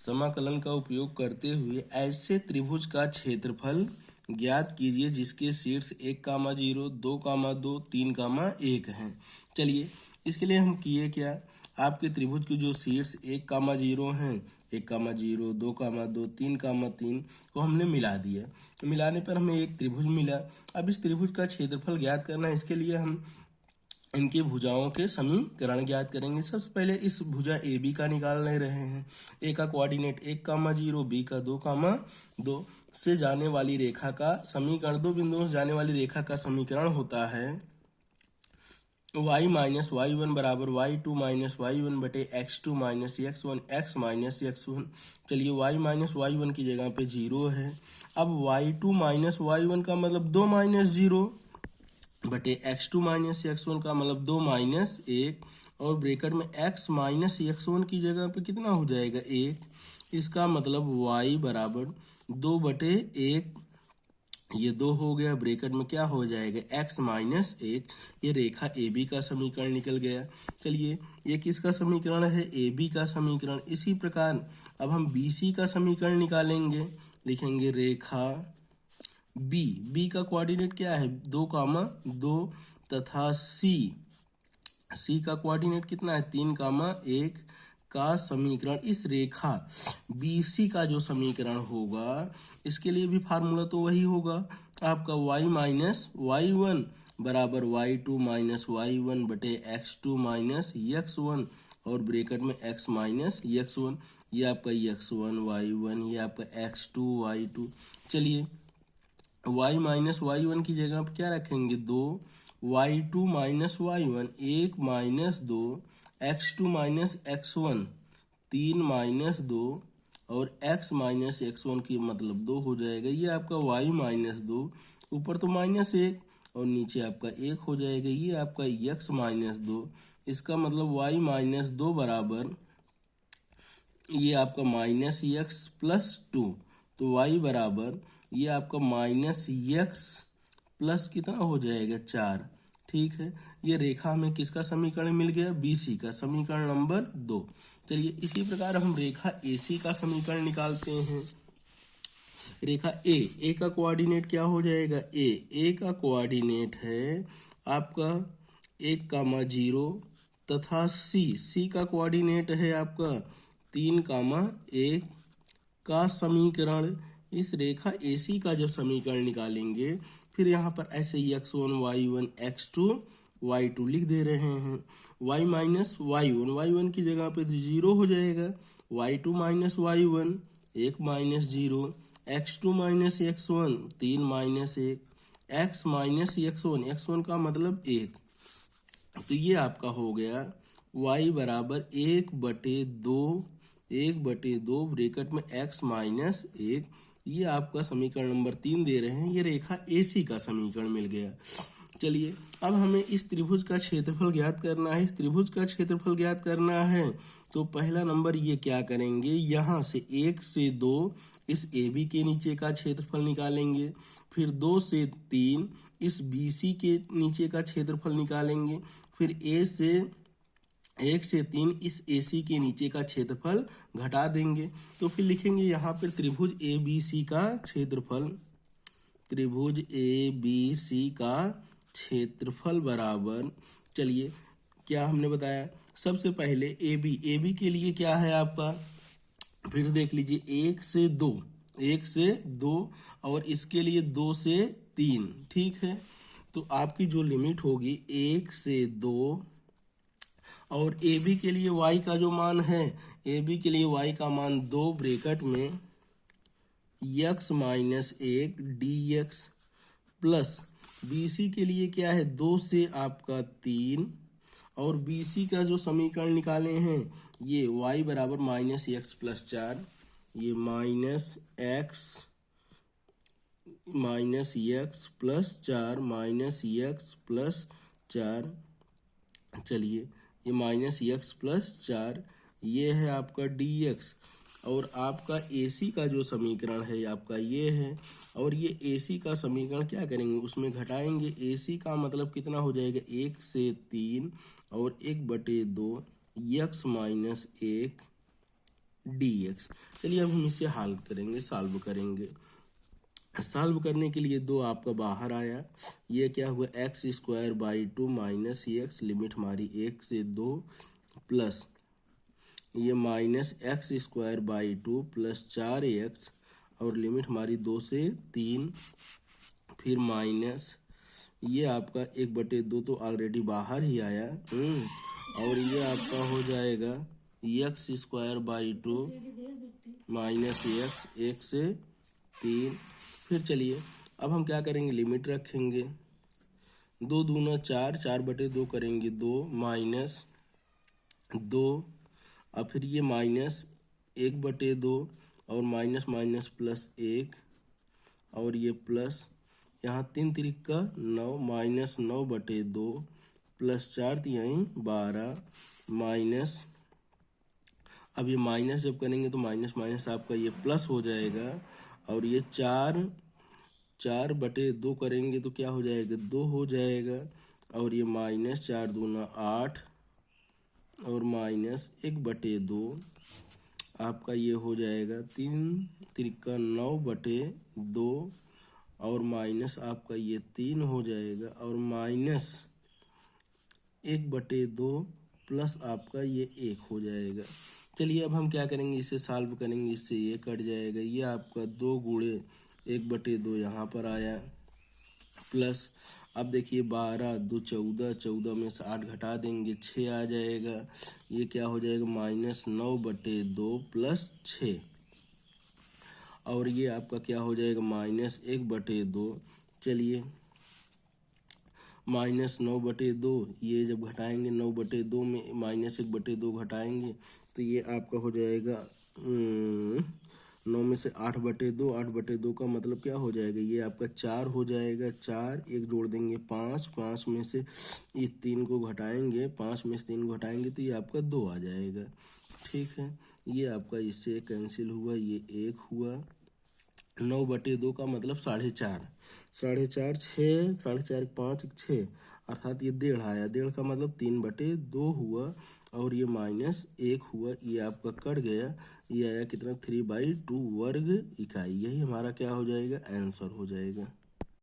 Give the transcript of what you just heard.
समाकलन का उपयोग करते हुए ऐसे त्रिभुज का क्षेत्रफल ज्ञात कीजिए जिसके शीर्ष 1,0, 2,2, 3,1 हैं। चलिए इसके लिए हम किए क्या, आपके त्रिभुज के जो शीर्ष 1,0 हैं, 1,0, 2,2, 3,3 को हमने मिला दिया। मिलाने पर हमें एक त्रिभुज मिला। अब इस त्रिभुज का क्षेत्रफल ज्ञात करना है, इसके लिए हम इनकी भुजाओं के समीकरण ज्ञात करेंगे। सबसे पहले इस भुजा ए बी का निकाल ले रहे हैं। ए का कोऑर्डिनेट 1,0, बी का 2,2 से जाने वाली रेखा का समीकरण, दो बिंदुओं से जाने वाली रेखा का समीकरण होता है y माइनस y1 बराबर y2 माइनस y1 बटे x2 minus x1 x minus x1। चलिए y माइनस y1 की जगह पे 0 है। अब y2 माइनस y1 का मतलब 2 माइनस 0 बटे x2 माइनस x1 का मतलब 2 माइनस 1, और ब्रैकेट में x माइनस x1 की जगह पे कितना हो जाएगा 1। इसका मतलब y बराबर 2 बटे 1, ये 2 हो गया, ब्रैकेट में क्या हो जाएगा x माइनस 1। ये रेखा ए बी का समीकरण निकल गया। चलिए ये किसका समीकरण है, ए बी का समीकरण। इसी प्रकार अब हम बी सी का समीकरण निकालेंगे। लिखेंगे रेखा बी का कोऑर्डिनेट क्या है 2,2 तथा सी का कोऑर्डिनेट कितना है 3,1 का समीकरण। इस रेखा बी सी का जो समीकरण होगा, इसके लिए भी फार्मूला तो वही होगा आपका y माइनस y1 बराबर y2 माइनस y1 बटे x2 माइनस x1, और ब्रैकेट में x माइनस x1। ये आपका x1 y1, ये आपका x2 y2। चलिए y माइनस y1 की जगह पर क्या रखेंगे 2, y2 minus y1 1 minus 2, x2 minus x1 3 minus 2, और x माइनस x1 की मतलब 2 हो जाएगा। ये आपका y माइनस 2, ऊपर तो माइनस 1 और नीचे आपका 1 हो जाएगा। ये आपका x माइनस 2, इसका मतलब y माइनस 2 बराबर ये आपका माइनस x प्लस 2, तो y बराबर ये आपका माइनस x प्लस कितना हो जाएगा 4। ठीक है, ये रेखा हमें किसका समीकरण मिल गया, बी सी का समीकरण नंबर 2। चलिए इसी प्रकार हम रेखा ए सी का समीकरण निकालते हैं। रेखा ए का कोऑर्डिनेट क्या हो जाएगा, ए का कोऑर्डिनेट है आपका 1,0 तथा सी का कोऑर्डिनेट है आपका 3,1 का समीकरण। इस रेखा AC का जब समीकरण निकालेंगे, फिर यहाँ पर ऐसे ही x1 y1 x2 y2 लिख दे रहे हैं। y माइनस y1 की जगह पे 0 हो जाएगा, y2 minus y1 1 minus 0, x2 minus x1 3 minus 1, x minus x1 का मतलब 1। तो ये आपका हो गया y बराबर 1/2 ब्रैकेट में x माइनस 1। ये आपका समीकरण नंबर 3 दे रहे हैं। ये रेखा AC का समीकरण मिल गया। चलिए अब हमें इस त्रिभुज का क्षेत्रफल ज्ञात करना है। इस त्रिभुज का क्षेत्रफल ज्ञात करना है तो पहला नंबर ये क्या करेंगे, यहाँ से 1 से 2 इस AB के नीचे का क्षेत्रफल निकालेंगे। फिर 2 से 3 इस BC के नीचे का क्षेत्रफल निकालेंगे। फिर 1 से 3 इस AC के नीचे का क्षेत्रफल घटा देंगे। तो फिर लिखेंगे यहाँ पर त्रिभुज ABC का क्षेत्रफल, त्रिभुज ABC का क्षेत्रफल बराबर, चलिए क्या हमने बताया, सबसे पहले AB के लिए क्या है आपका, फिर देख लीजिए 1 से 2 और इसके लिए 2 से 3। ठीक है, तो आपकी जो लिमिट होगी 1 से 2, और AB के लिए y का जो मान है, AB के लिए y का मान 2 ब्रैकेट में x minus 1 dx plus BC के लिए क्या है 2 से आपका 3, और BC का जो समीकरण निकाले हैं ये y बराबर माइनस x प्लस 4, ये minus x plus 4 minus x plus 4। चलिए ये माइनस x प्लस 4, ये है आपका dx, और आपका AC का जो समीकरण है आपका ये है, और ये AC का समीकरण क्या करेंगे उसमें घटाएंगे। AC का मतलब कितना हो जाएगा 1 से 3 और 1/2 x माइनस 1 dx। चलिए अब हम इसे हल करेंगे, सॉल्व करेंगे। सॉल्व करने के लिए 2 आपका बाहर आया, ये क्या हुआ x²/2 माइनस x, लिमिट हमारी 1 से 2 प्लस ये माइनस x²/2 प्लस 4x और लिमिट हमारी 2 से 3, फिर माइनस ये आपका 1/2 तो ऑलरेडी बाहर ही आया और ये आपका हो जाएगा x²/2 माइनस x 1 से 3। फिर चलिए अब हम क्या करेंगे, लिमिट रखेंगे, 2 दूना 4, 4/2 करेंगे 2 माइनस 2, और फिर ये माइनस 1/2 और माइनस माइनस प्लस 1 और ये प्लस यहाँ 3 तिरिका 9 माइनस 9/2 प्लस 4 तिहाई 12 माइनस, अब ये माइनस जब करेंगे तो माइनस माइनस आपका ये प्लस हो जाएगा और ये 4/2 करेंगे तो क्या हो जाएगा 2 हो जाएगा और ये माइनस 4 दूना 8 और माइनस 1/2 आपका ये हो जाएगा 3 तिरिका 9/2 और माइनस आपका ये 3 हो जाएगा और माइनस 1/2 प्लस आपका ये 1 हो जाएगा। चलिए अब हम क्या करेंगे, इसे सॉल्व करेंगे, इससे ये कट जाएगा, ये आपका 2 गुणे 1/2 यहाँ पर आया प्लस, अब देखिए 12 2 14, 14 में से 8 घटा देंगे 6 आ जाएगा, ये क्या हो जाएगा माइनस 9/2 प्लस 6 और ये आपका क्या हो जाएगा माइनस 1/2। चलिए माइनस 9/2 ये जब घटाएंगे 9/2 में माइनस 1/2 घटाएंगे तो ये आपका हो जाएगा 9 में से 8/2, 8/2 का मतलब क्या हो जाएगा, ये आपका 4 हो जाएगा, 4 एक जोड़ देंगे 5, 5 में से इस 3 को घटाएंगे, 5 में से 3 को घटाएंगे तो ये आपका 2 आ जाएगा। ठीक है, ये आपका इससे कैंसिल हुआ, ये 1 हुआ, 9/2 का मतलब 4.5, 4.5 6, 4.5 5 6 अर्थात ये 1.5 आया, 1.5 का मतलब 3/2 हुआ और ये माइनस 1 हुआ, ये आपका कट गया, ये आया कितना 3/2 वर्ग इकाई। यही हमारा क्या हो जाएगा आंसर हो जाएगा।